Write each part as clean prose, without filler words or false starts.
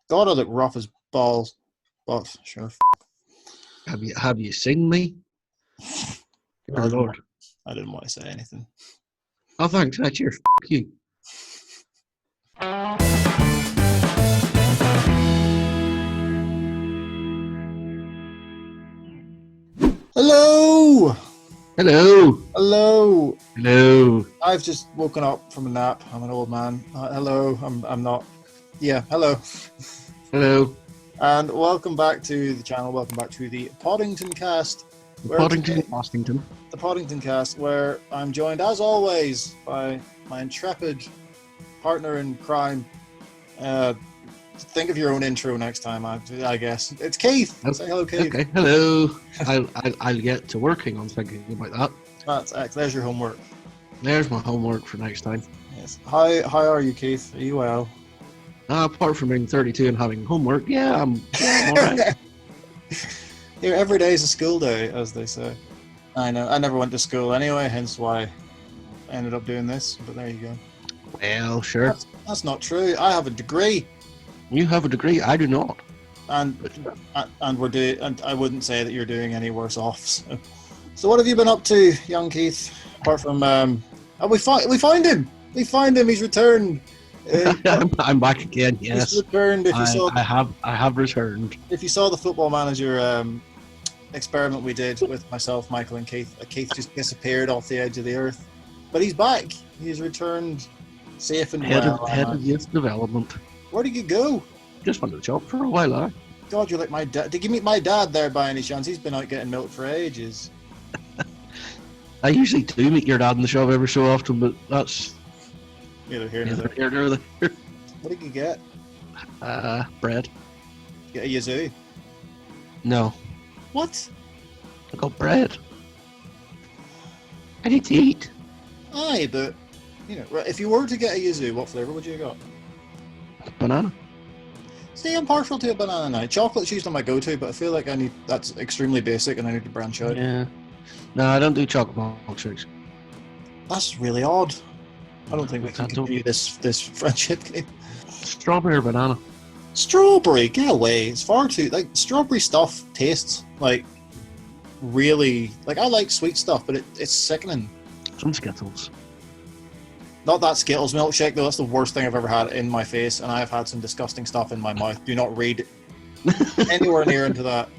God, I look rough as balls. But sure. Have you seen me? I Good didn't, Lord. want, I didn't want to say anything. Oh, thanks. That's your you. Hello! Hello. Hello! Hello. I've just woken up from a nap. I'm an old man. Hello. I'm not. Yeah, hello. Hello. And welcome back to the channel. Welcome back to the Poddington Cast. Where Poddington, today, Bostington. the Poddington Cast, where I'm joined as always by my intrepid partner in crime. Think of your own intro next time, I guess. It's Keith. Oh, Say hello, Keith. okay. Hello. I'll get to working on thinking about that. There's your homework. There's my homework for next time. Yes. How are you, Keith? Are you well? Apart from being 32 and having homework, I'm all right. Here, every day is a school day, as they say. I know. I never went to school anyway, hence why I ended up doing this. But there you go. Well, sure. That's not true. I have a degree. You have a degree. I do not. And we're doing. And I wouldn't say that you're doing any worse off. So what have you been up to, young Keith? Apart from we find him. We find him. He's returned. I'm back again. Yes, he's returned. I have returned. If you saw the Football Manager experiment we did with myself, Michael, and Keith, Keith just disappeared off the edge of the earth, but he's back. He's returned, safe and well. Head of youth development. Where did you go? Just wanted to shop for a while. God, you're like my dad. Did you meet my dad there by any chance? He's been out getting milk for ages. I usually do meet your dad in the shop every so often, but that's neither here nor there. What did you get? Bread. Get a yazoo? No. What? I got bread. I need to eat. Aye, but if you were to get a yazoo, what flavour would you have got? Banana. See, I'm partial to a banana now. Chocolate's usually my go-to, but I feel like that's extremely basic and I need to branch out. Yeah. No, I don't do chocolate milkshakes. That's really odd. I don't think we can continue this friendship game. Strawberry or banana? Strawberry, get away. It's far too strawberry stuff tastes like really I like sweet stuff, but it's sickening. Some Skittles. Not that Skittles milkshake though. That's the worst thing I've ever had in my face, and I've had some disgusting stuff in my mouth. Do not read anywhere near into that,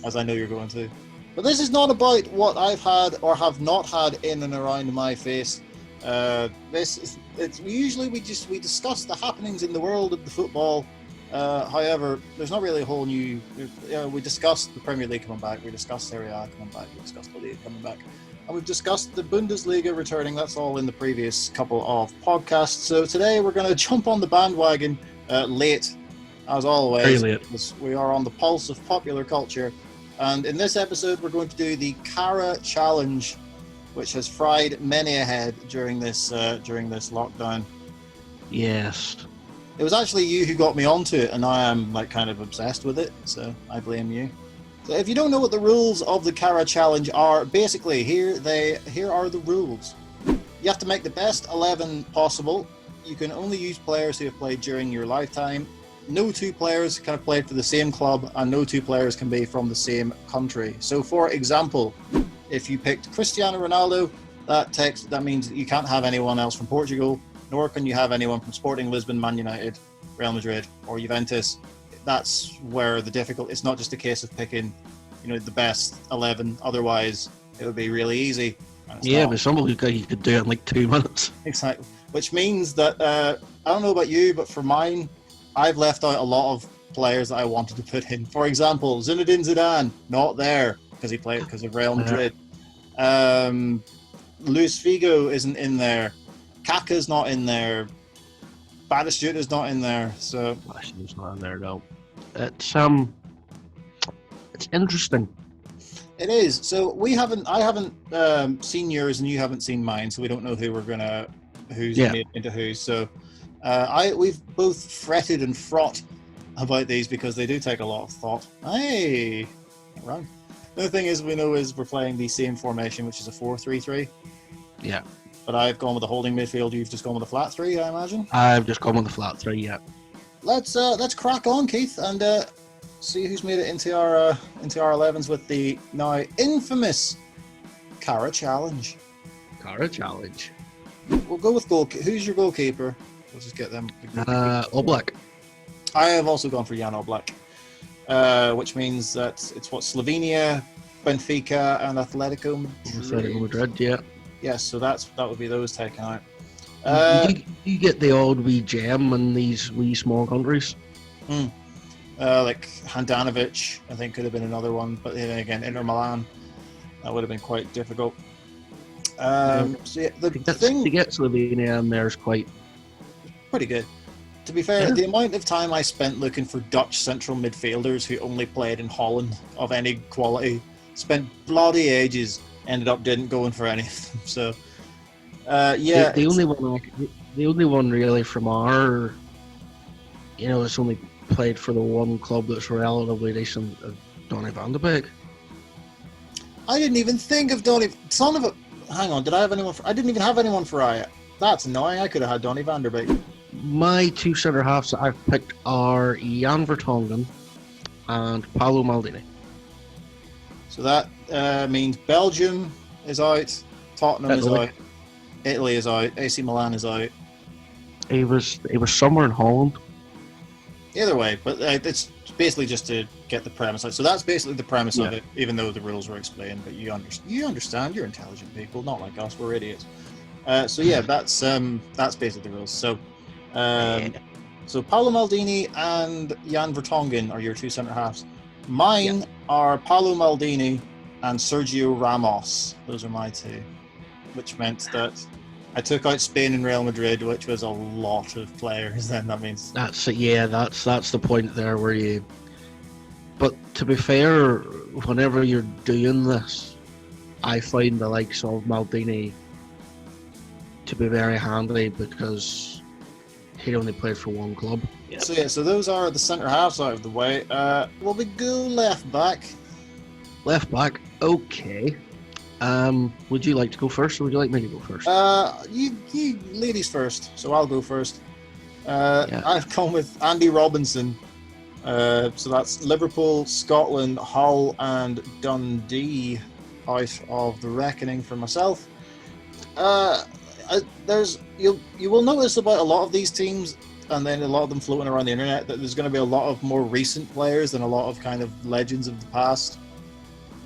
as I know you're going to. But this is not about what I've had or have not had in and around my face. We discuss the happenings in the world of the football. However, there's not really a whole new. We discussed the Premier League coming back. We discussed Serie A coming back. We discussed the league coming back. And we've discussed the Bundesliga returning. That's all in the previous couple of podcasts. So today we're going to jump on the bandwagon late, as always. Very late. Because we are on the pulse of popular culture. And in this episode, we're going to do the Carra challenge, which has fried many a head during this lockdown. Yes. It was actually you who got me onto it, and now I'm kind of obsessed with it. So I blame you. So if you don't know what the rules of the Carra challenge are, basically here are the rules. You have to make the best 11 possible. You can only use players who have played during your lifetime. No two players can have played for the same club, and no two players can be from the same country. So for example, if you picked Cristiano Ronaldo, that means that you can't have anyone else from Portugal, nor can you have anyone from Sporting Lisbon, Man United, Real Madrid, or Juventus. That's where it's not just a case of picking, the best 11. Otherwise, it would be really easy. Yeah, but some of you could do it in 2 minutes. Exactly. Which means that I don't know about you, but for mine, I've left out a lot of players that I wanted to put in. For example, Zinedine Zidane, not there because he played because of Real Madrid. Luis Figo isn't in there. Kaká's not in there. Batistuta's not in there. So Batistuta's not in there though. It's interesting. It is. So I haven't seen yours and you haven't seen mine, so we don't know who's made into who. So we've both fretted and fraught about these because they do take a lot of thought. Hey, not wrong. The other thing we're playing the same formation, which is a 4-3-3. Yeah. But I've gone with a holding midfield. You've just gone with a flat 3, I imagine. I've just gone with the flat 3. Yeah. let's crack on, Keith, and see who's made it into our 11s with the now infamous Carra challenge. Carra challenge. We'll go with goal. Who's your goalkeeper? We'll just get them. Oblak. I have also gone for Jan Oblak, which means that it's what Slovenia, Benfica, and Atletico Madrid. Atletico Madrid, yeah. Yes, so that would be those taken out. You get the odd wee gem in these wee small countries. Like Handanovic, I think could have been another one, but then again, Inter Milan, that would have been quite difficult. So yeah, the thing to get Slovenia in there is quite pretty good. To be fair, Yeah. the amount of time I spent looking for Dutch central midfielders who only played in Holland of any quality, spent bloody ages, ended up didn't going for any of them. So, yeah. the only one really from our, it's only played for the one club that's relatively decent, Donny van de Beek. I didn't even think of Donny. Son of a. Hang on, did I have anyone? I didn't even have anyone for Riot. That's annoying. I could have had Donny van der Beek. My two centre halves that I've picked are Jan Vertonghen and Paolo Maldini. So that means Belgium is out, Tottenham is out, Italy is out, AC Milan is out. He was somewhere in Holland. Either way, but it's basically just to get the premise out. So that's basically the premise of it, even though the rules were explained. But you understand, you're intelligent people, not like us. We're idiots. So yeah, that's basically the rules. So, so Paolo Maldini and Jan Vertonghen are your two centre halves. Mine are Paolo Maldini and Sergio Ramos. Those are my two, which meant that I took out Spain and Real Madrid, which was a lot of players. Then that means that's the point there where you. But to be fair, whenever you're doing this, I find the likes of Maldini to be very handy because he only played for one club. Yep. So those are the centre halves out of the way. Will we go left back? Left back, okay. Would you like to go first, or would you like me to go first? You ladies first. So I'll go first. I've gone with Andy Robinson. So that's Liverpool, Scotland, Hull, and Dundee out of the reckoning for myself. You will notice about a lot of these teams, and then a lot of them floating around the internet, that there's going to be a lot of more recent players than a lot of kind of legends of the past.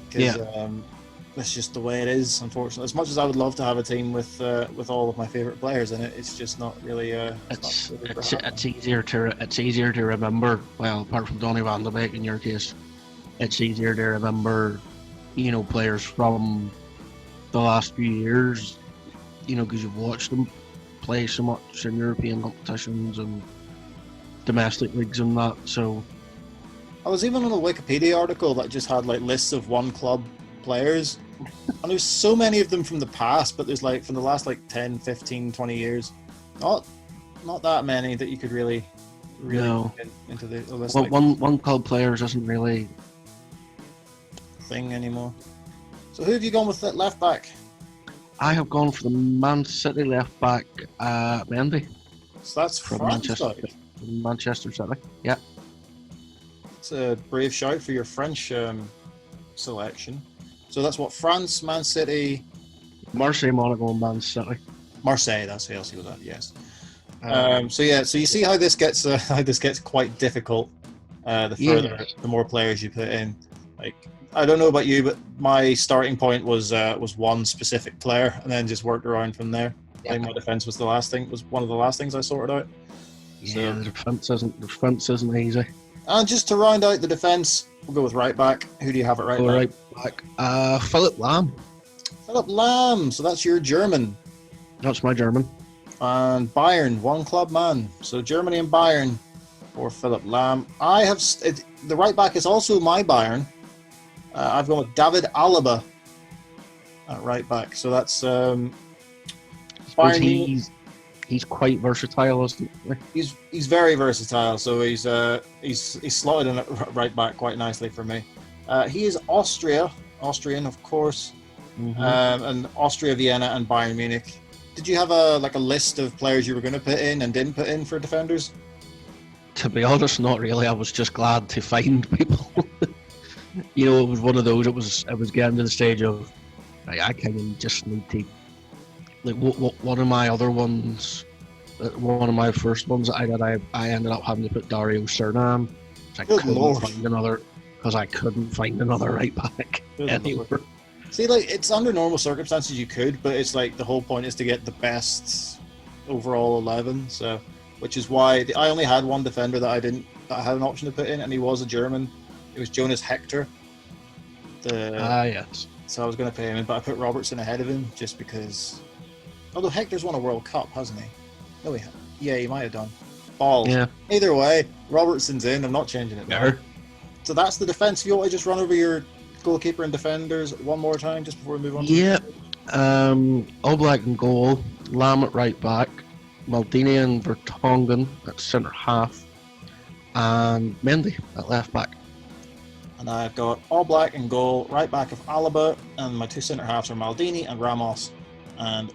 Because that's just the way it is, unfortunately. As much as I would love to have a team with all of my favourite players in it, it's just not really. It's easier to remember. Well, apart from Donny van de Beek in your case, it's easier to remember, players from the last few years, because you've watched them play so much in European competitions and domestic leagues and that. So I was even on a Wikipedia article that just had like lists of one club players, and there's so many of them from the past, but there's like from the last like 10, 15, 20 years, not that many that you could really no. get into the list. Well, one club players isn't really thing anymore. So who have you gone with at left back? I have gone for the Man City left back, Mendy. So that's from Manchester City. Yeah. It's a brave shout for your French selection. So that's what, France, Man City, Marseille, Monaco, and Man City. Marseille. That's who else you was at. Yes. So you see how this gets quite difficult. The more players you put in. Like, I don't know about you, but my starting point was one specific player, and then just worked around from there. I think my defense was one of the last things I sorted out. Yeah, so, the defense isn't easy. And just to round out the defense, we'll go with right back. Who do you have at right back? Right back. Philip Lahm. Philip Lahm. So that's your German. That's my German. And Bayern, one club man. So Germany and Bayern for Philip Lahm. I have the right back is also my Bayern. I've gone with David Alaba at right back. So that's Bayern. He's quite versatile, isn't he? He's very versatile. So he's slotted in at right back quite nicely for me. He is Austrian, of course, and Austria, Vienna, and Bayern Munich. Did you have a list of players you were going to put in and didn't put in for defenders? To be honest, not really. I was just glad to find people. It was one of those. It was getting to the stage of, like, I kind of just need to, like, one of my other ones, one of my first ones I did, I ended up having to put Dario Surnam. Good lord. Because I couldn't find another right back anywhere. See, like, it's under normal circumstances you could, but it's like the whole point is to get the best overall 11. So, which is why I only had one defender that I had an option to put in, and he was a German. It was Jonas Hector. Yes. So I was going to put him in, but I put Robertson ahead of him just because. Although Hector's won a World Cup, hasn't he? No, he might have done. Balls. Yeah. Either way, Robertson's in. I'm not changing it. There. So that's the defense. If you want to just run over your goalkeeper and defenders one more time, just before we move on. Yeah. Oblak in goal, Lam at right back, Maldini and Vertonghen at centre half, and Mendy at left back. And I've got Oblak in goal, right back of Alaba, and my two centre halves are Maldini and Ramos, and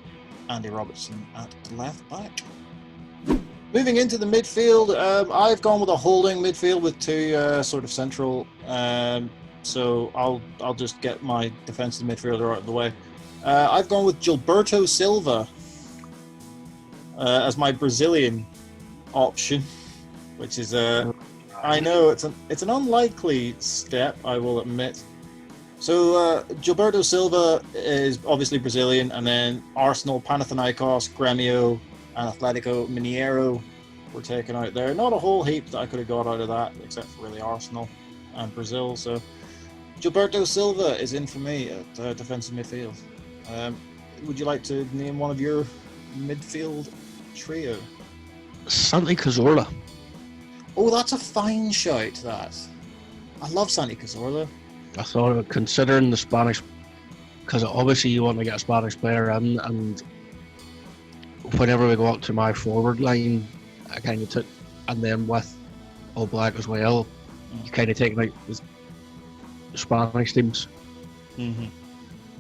Andy Robertson at left back. Moving into the midfield, I've gone with a holding midfield with two sort of central. So I'll just get my defensive midfielder out of the way. I've gone with Gilberto Silva as my Brazilian option, which is I know it's an unlikely step, I will admit. So Gilberto Silva is obviously Brazilian, and then Arsenal, Panathinaikos, Grêmio, and Atletico Mineiro were taken out there. Not a whole heap that I could have got out of that, except for really Arsenal and Brazil. So Gilberto Silva is in for me at defensive midfield. Would you like to name one of your midfield trio? Santi Cazorla. Oh, that's a fine shout, that. I love Santi Cazorla. I thought, considering the Spanish, because obviously you want to get a Spanish player in, and whenever we go up to my forward line, I kind of took, and then with Oblak as well, you kind of take like the Spanish teams. Mm-hmm.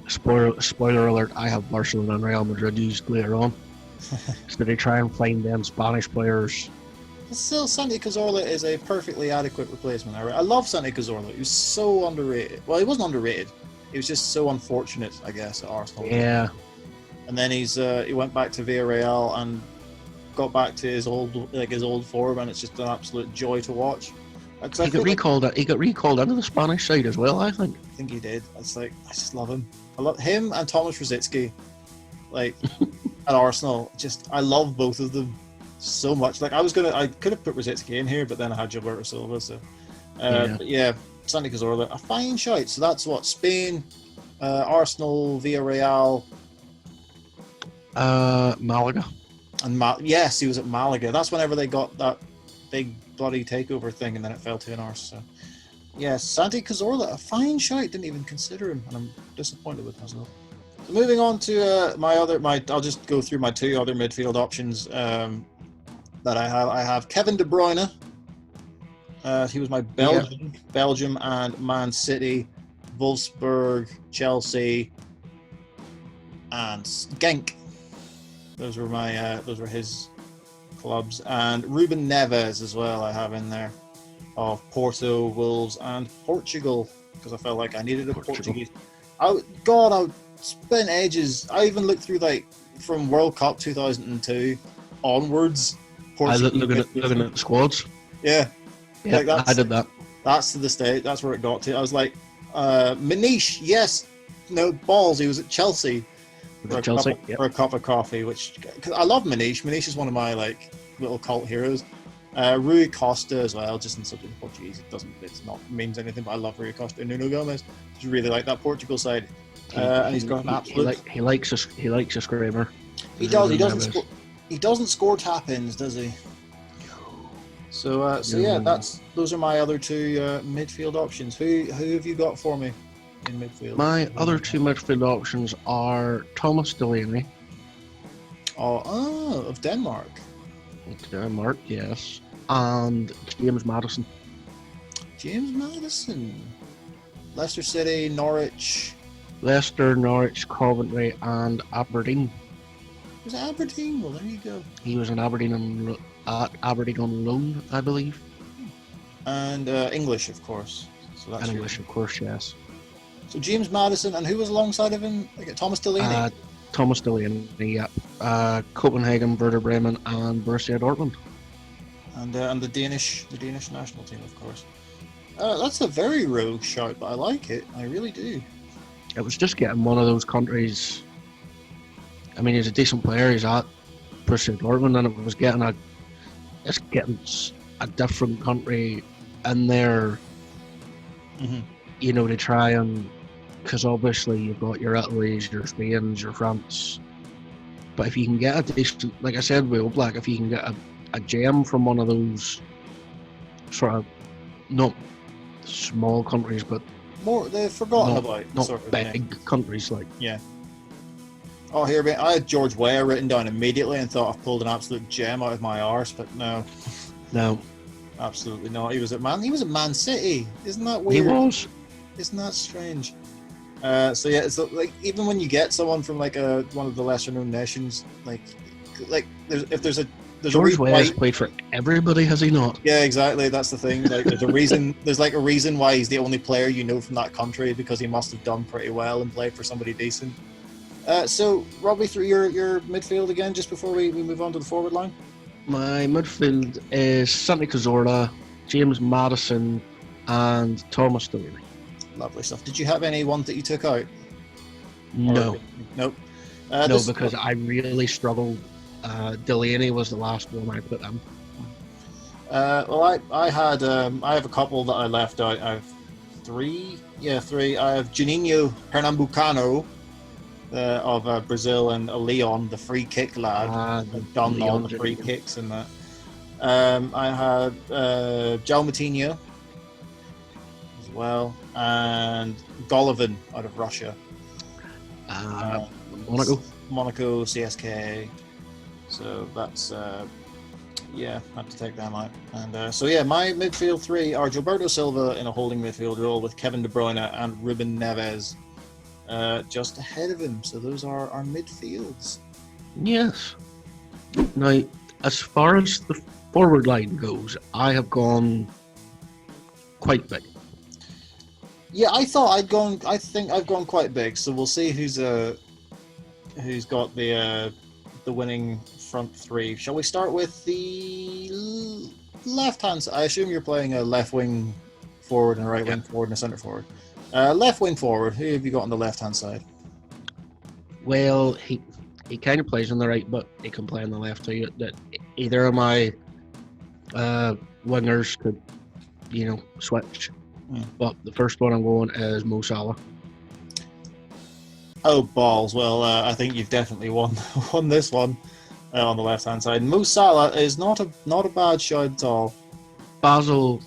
Spoiler alert, I have Barcelona and Real Madrid used later on. So they try and find them Spanish players. Still, Santi Cazorla is a perfectly adequate replacement. I love Santi Cazorla. He was so underrated. Well, he wasn't underrated. He was just so unfortunate, I guess, at Arsenal. Yeah. And then he went back to Villarreal and got back to his old form, and it's just an absolute joy to watch. He got recalled into the Spanish side as well, I think. I think he did. It's like, I just love him. I love him and Thomas Rosicky, like at Arsenal. I love both of them so much. Like I could have put Rosicky in here, but then I had Gilberto Silva. So, but yeah, Santi Cazorla, a fine shout. So that's what, Spain, Arsenal, Villarreal, Malaga, and yes, he was at Malaga. That's whenever they got that big bloody takeover thing, and then it fell to an arse. So, yes, Santi Cazorla, a fine shout. Didn't even consider him, and I'm disappointed with myself. So moving on to I'll just go through my two other midfield options that I have. I have Kevin De Bruyne. He was my Belgium and Man City, Wolfsburg, Chelsea, and Genk. Those were his clubs. And Ruben Neves as well I have in there, of Porto, Wolves, and Portugal, because I felt like I needed a Portuguese. I spent ages. I even looked through from World Cup 2002 onwards. Looking at the squads. Yeah, I did that. That's to the state. That's where it got to. I was like, Manish, yes, no balls. He was at Chelsea for a cup of coffee. Cause I love Manish. Manish is one of my little cult heroes. Rui Costa as well, just in something Portuguese. It's not means anything, but I love Rui Costa and Nuno Gomes. Just really like that Portugal side. And he's got an absolute. He likes a screamer. He does. He doesn't score tap-ins, does he? So yeah, those are my other two midfield options. Who have you got for me in midfield? My other two midfield options are Thomas Delaney. Of Denmark. Denmark, yes. And James Maddison. James Maddison. Leicester City, Norwich. Leicester, Norwich, Coventry, and Aberdeen. Was it Aberdeen? Well, there you go. He was in Aberdeen at Aberdeen on loan, I believe. And English, of course. So that's And English, of course, yes. So James Madison, and who was alongside of him? Thomas Delaney. Thomas Delaney, yeah. Copenhagen, Werder Bremen, and Borussia Dortmund. And the Danish national team, of course. That's a very rogue shout, but I like it. I really do. It was just getting one of those countries. I mean, he's a decent player. He's at Borussia Dortmund, and it was getting a different country in there. Mm-hmm. You know, to try and, because obviously you've got your Italy's, your Spain's, your France. But if you can get a decent, like I said, with All Black, if you can get a gem from one of those sort of not small countries, but more they've forgotten about not sort of big countries like. Yeah. Oh, here, mate, I had George Weah written down immediately and thought I've pulled an absolute gem out of my arse, but no, absolutely not. He was at Man City. Isn't that weird? He was. Isn't that strange? So yeah, it's like even when you get someone from like one of the lesser known nations, like there's George Weah has played for everybody, has he not? Yeah, exactly. That's the thing. Like, there's a reason. There's like a reason why he's the only player you know from that country, because he must have done pretty well and played for somebody decent. So, run me through your midfield again, just before we move on to the forward line. My midfield is Santi Cazorla, James Madison, and Thomas Delaney. Lovely stuff. Did you have any ones that you took out? No. Nope. No, because I really struggled. Delaney was the last one I put in. Well, I have a couple that I left out. I have three. I have Juninho Pernambucano of Brazil, and Leon, the free kick lad. Done all the free kicks and that. I had João Moutinho as well, and Golovin out of Russia. Monaco, CSK. So that's had to take them out. And my midfield three are Gilberto Silva in a holding midfield role with Kevin De Bruyne and Ruben Neves just ahead of him. So those are our midfields. Yes. Now, as far as the forward line goes, I have gone quite big. Yeah, I think I've gone quite big. So we'll see who's got the winning front three. Shall we start with the left hand side? I assume you're playing a left wing forward and a right wing forward and a centre forward. Left wing forward, who have you got on the left hand side? Well, he kind of plays on the right, but he can play on the left too. That either of my wingers could, switch. But the first one I'm going is Mo Salah. Oh, balls. Well, I think you've definitely won this one on the left-hand side. Mo Salah is not a bad shout at all. Basel,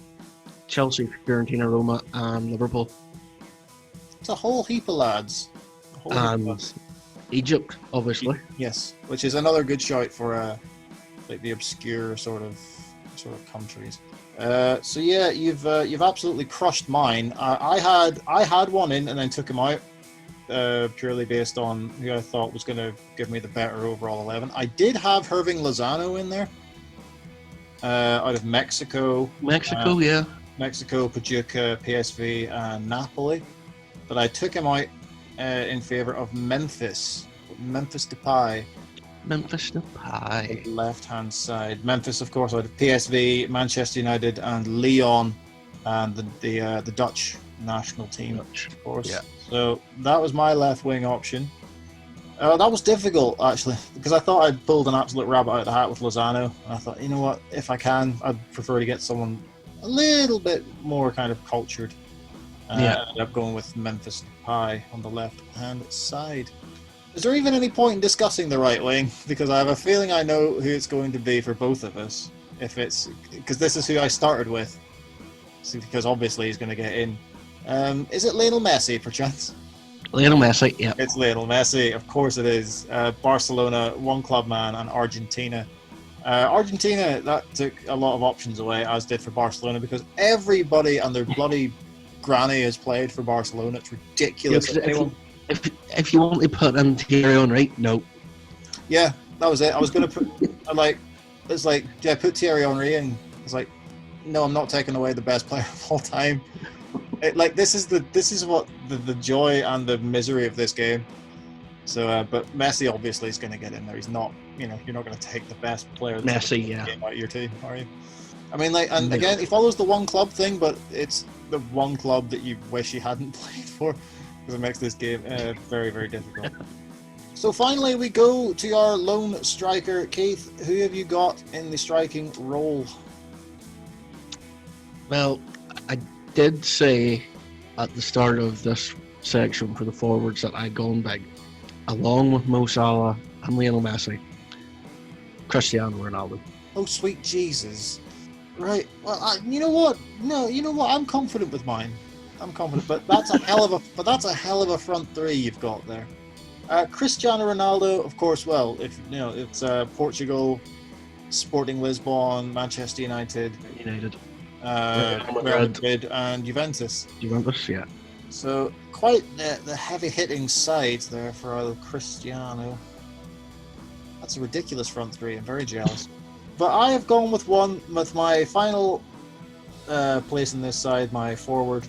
Chelsea, Fiorentina, Roma, and Liverpool. It's a whole heap of lads. Egypt, obviously. Yes, which is another good shout for like the obscure sort of countries. You've absolutely crushed mine. I had one in and then took him out. Purely based on who I thought was going to give me the better overall 11. I did have Hirving Lozano in there, out of Mexico. Mexico, Pachuca, PSV, and Napoli. But I took him out in favour of Memphis Depay. Left-hand side. Memphis, of course, out of PSV, Manchester United, and Lyon, and the Dutch national team, of course. Yeah. So that was my left wing option. That was difficult, actually, because I thought I'd pulled an absolute rabbit out of the hat with Lozano. And I thought, you know what, if I can, I'd prefer to get someone a little bit more kind of cultured. I ended up going with Memphis Depay on the left-hand side. Is there even any point in discussing the right wing? Because I have a feeling I know who it's going to be for both of us. Because this is who I started with. Because obviously he's going to get in. Is it Lionel Messi, perchance? Lionel Messi, yeah. It's Lionel Messi, of course it is. Barcelona, one club man, and Argentina. Argentina, that took a lot of options away, as did for Barcelona, because everybody and their bloody granny has played for Barcelona. It's ridiculous. Yeah, if you want to put in Thierry on right, no. Yeah, that was it. I was going to put it's like, do I put Thierry Henry in? It's like, no, I'm not taking away the best player of all time. This is what the joy and the misery of this game. So, but Messi obviously is going to get in there. He's not, you're not going to take the best player that's Messi, in yeah. the game out of your team, are you? I mean, and No. again, he follows the one club thing, but it's the one club that you wish you hadn't played for, because it makes this game very, very difficult. So finally, we go to our lone striker, Keith. Who have you got in the striking role? Well, I did say at the start of this section for the forwards that I'd gone big, along with Mo Salah and Lionel Messi, Cristiano Ronaldo. Oh, sweet Jesus. Right. Well, you know what? No, you know what? I'm confident with mine. I'm confident, but that's a hell of a front three you've got there. Cristiano Ronaldo, of course. Well, if it's Portugal, Sporting Lisbon, Manchester United, Real Madrid, and Juventus. Juventus, yeah. So quite the heavy-hitting side there for Cristiano. That's a ridiculous front three. I'm very jealous. But I have gone with my final place in this side, my forward,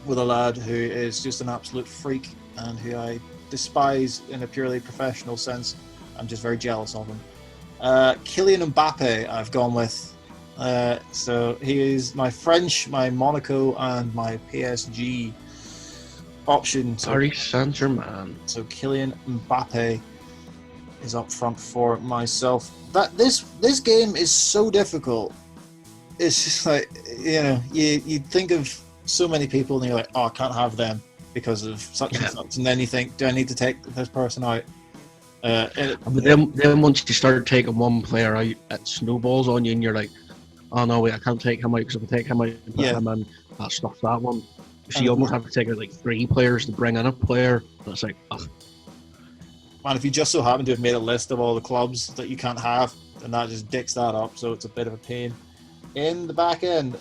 with a lad who is just an absolute freak and who I despise in a purely professional sense. I'm just very jealous of him. Kylian Mbappe I've gone with. So he is my French, my Monaco, and my PSG option. Paris Saint-Germain. So Kylian Mbappe is up front for myself. This game is so difficult. It's just like, you think of so many people and you're like, oh, I can't have them because of such and such, and then you think, do I need to take this person out? But then once you start taking one player out, it snowballs on you, and you're like, oh no, wait, I can't take him out, because if I take him out and put him in, that stuffs that one. So you almost have to take out like 3 players to bring in a player. And it's like, ugh. Man, if you just so happen to have made a list of all the clubs that you can't have, then that just dicks that up, so it's a bit of a pain. In the back end,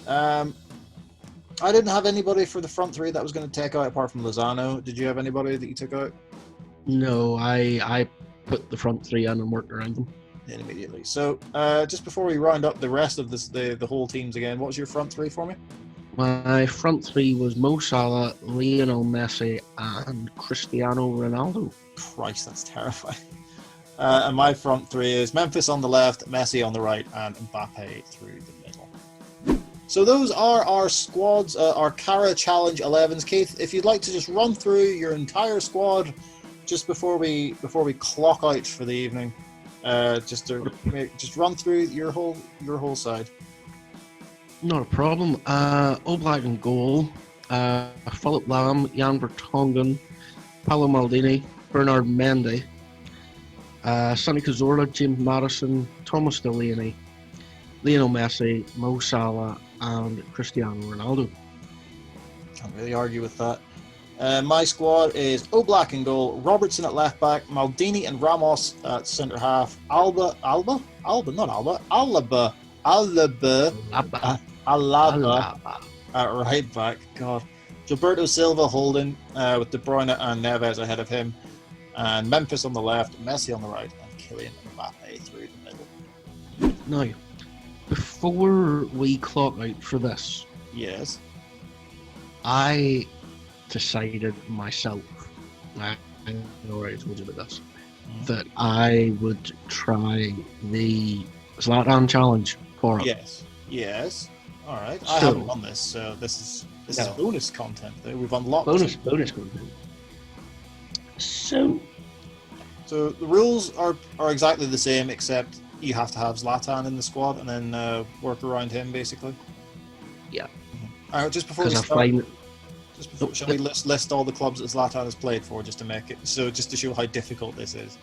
I didn't have anybody for the front three that I was going to take out apart from Lozano. Did you have anybody that you took out? No, I put the front 3 in and worked around them. Immediately. So, just before we round up the rest of this, the whole teams again, what was your front 3 for me? My front 3 was Mo Salah, Lionel Messi, and Cristiano Ronaldo. Christ, that's terrifying. And my front 3 is Memphis on the left, Messi on the right, and Mbappe through the middle. So those are our squads, our Carra Challenge 11s. Keith, if you'd like to just run through your entire squad just before we clock out for the evening, just run through your whole side. Not a problem. Oblak in goal. Philip Lahm, Jan Vertonghen, Paolo Maldini, Bernard Mendy, Sonny Cazorla, James Madison, Thomas Delaney, Lionel Messi, Mo Salah, and Cristiano Ronaldo. Can't really argue with that. My squad is Oblak in goal, Robertson at left back, Maldini and Ramos at centre half, Alaba at right back. God, Gilberto Silva holding with De Bruyne and Neves ahead of him, and Memphis on the left, Messi on the right, and Kylian Mbappe through the middle. Now, before we clock out for this, yes, I decided myself, I already told you about this, that I would try the Zlatan challenge for it. Yes. All right. I haven't won this, so this is bonus content. We've unlocked bonus content. So the rules are exactly the same, except you have to have Zlatan in the squad and then work around him, basically. Yeah. All right. Just before we start, shall we list all the clubs that Zlatan has played for, just to show how difficult this is?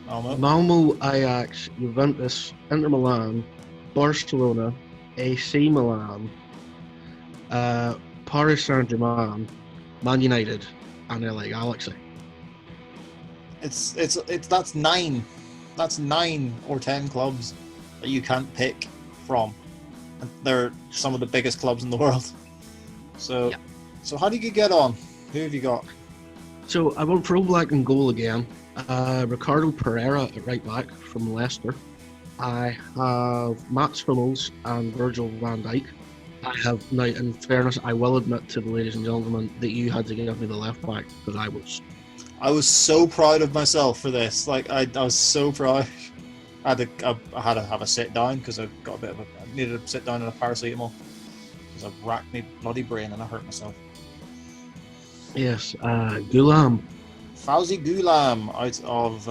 Malmo, Ajax, Juventus, Inter Milan, Barcelona, AC Milan, Paris Saint-Germain, Man United, and LA Galaxy. That's 9. That's 9 or 10 clubs that you can't pick from. And they're some of the biggest clubs in the world. So, So how did you get on? Who have you got? So I went for Oblak in goal again. Ricardo Pereira at right back from Leicester. I have Matt Hummels and Virgil van Dijk. I have now, in fairness, I will admit to the ladies and gentlemen that you had to give me the left back because I was so proud of myself for this. Like I was so proud. I had to have a sit down because I got a bit of I needed to sit down on a paracetamol because I racked my bloody brain and I hurt myself. Yes, Gulam. Fauzi Gulam out of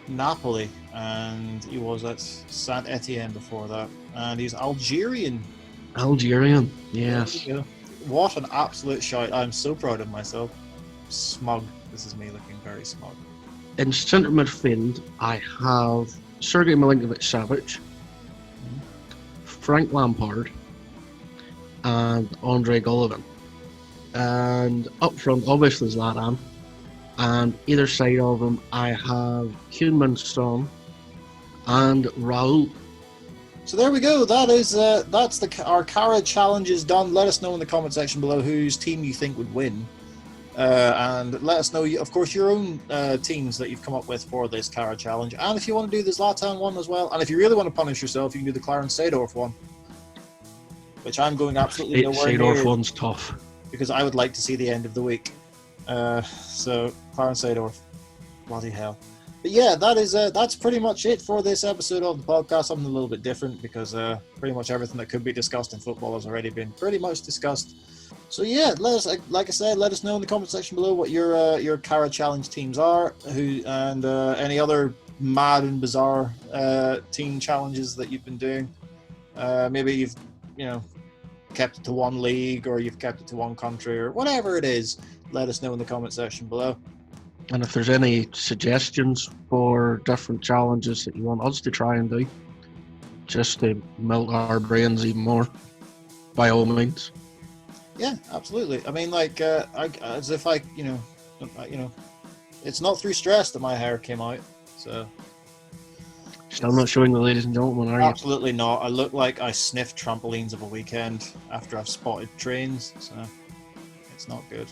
Napoli, and he was at Saint Etienne before that, and he's Algerian. Algerian, yes. What an absolute shout! I'm so proud of myself. Smug. This is me looking very smug. In centre midfield, I have Sergei Milinkovic-Savic, Frank Lampard, and Andre Golovin. And up front, obviously, Zlatan. And either side of him, I have Heung-min Son and Raul. So there we go. That is that's our Carra challenge is done. Let us know in the comment section below whose team you think would win, and let us know, of course, your own teams that you've come up with for this Carra challenge. And if you want to do the Zlatan one as well, and if you really want to punish yourself, you can do the Clarence Seedorf one, which I'm going absolutely nowhere near. Seedorf one's tough because I would like to see the end of the week. So Clarence Seedorf, bloody hell. But yeah, that's pretty much it for this episode of the podcast. Something a little bit different because pretty much everything that could be discussed in football has already been pretty much discussed. So yeah, let us know in the comment section below what your Carra challenge teams are, and any other mad and bizarre team challenges that you've been doing. Maybe you've kept it to one league, or you've kept it to one country, or whatever it is. Let us know in the comment section below. And if there's any suggestions for different challenges that you want us to try and do, just to melt our brains even more, by all means. Yeah, absolutely. I mean, it's not through stress that my hair came out. So still not showing the ladies and gentlemen, are you? Absolutely not. I look like I sniffed trampolines of a weekend after I've spotted trains, so it's not good.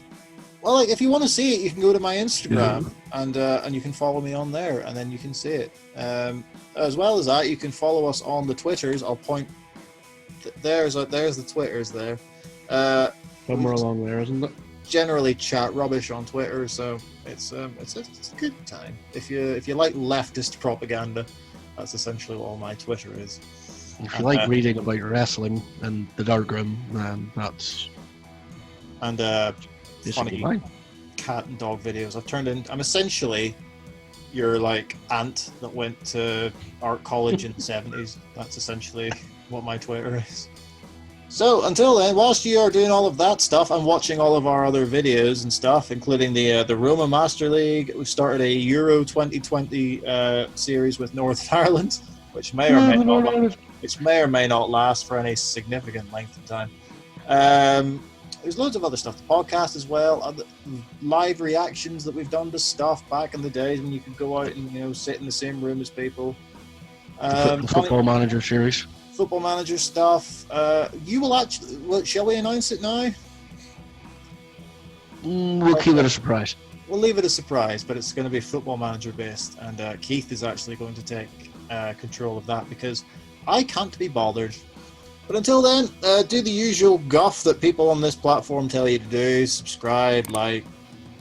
Well, if you want to see it, you can go to my Instagram and you can follow me on there, and then you can see it. As well as that, you can follow us on the Twitters. I'll point. There's the Twitters there. Somewhere along there, isn't it? Generally chat rubbish on Twitter, so it's a good time. If you like leftist propaganda, that's essentially what all my Twitter is. If you like reading about wrestling and the dark room, then that's funny cat and dog videos. I'm essentially your aunt that went to art college in the 70s. That's essentially what my Twitter is. So until then, whilst you are doing all of that stuff and watching all of our other videos and stuff, including the Roma Master League, we've started a Euro 2020 series with Northern Ireland, which may or may not last for any significant length of time. There's loads of other stuff. The podcast as well, other live reactions that we've done to stuff back in the days when you could go out and sit in the same room as people. The Football Manager series. Football Manager stuff. You will actually. Shall we announce it now? We'll keep it a surprise. We'll leave it a surprise, but it's going to be Football Manager based, and Keith is actually going to take control of that because I can't be bothered. But until then, do the usual guff that people on this platform tell you to do: subscribe, like,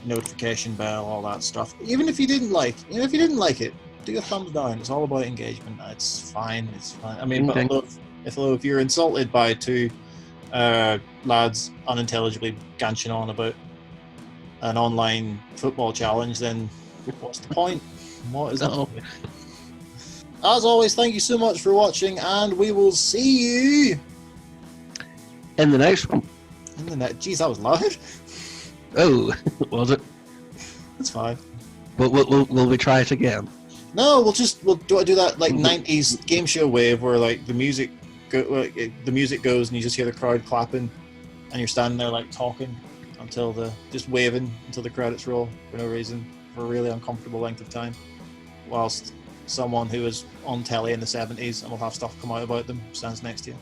notification bell, all that stuff. Even if you didn't like, if you didn't like it, do a thumbs down. It's all about engagement. It's fine. It's fine. I mean, but if you're insulted by two lads unintelligibly ganching on about an online football challenge, then what's the point? What is that? As always, thank you so much for watching, and we will see you in the next one. Jeez, that was loud. Oh, was it? That's fine. Will we try it again? No, we'll do that 90s game show wave where the music goes and you just hear the crowd clapping, and you're standing there talking just waving until the credits roll for no reason, for a really uncomfortable length of time, whilst someone who was on telly in the 70s and will have stuff come out about them stands next to you.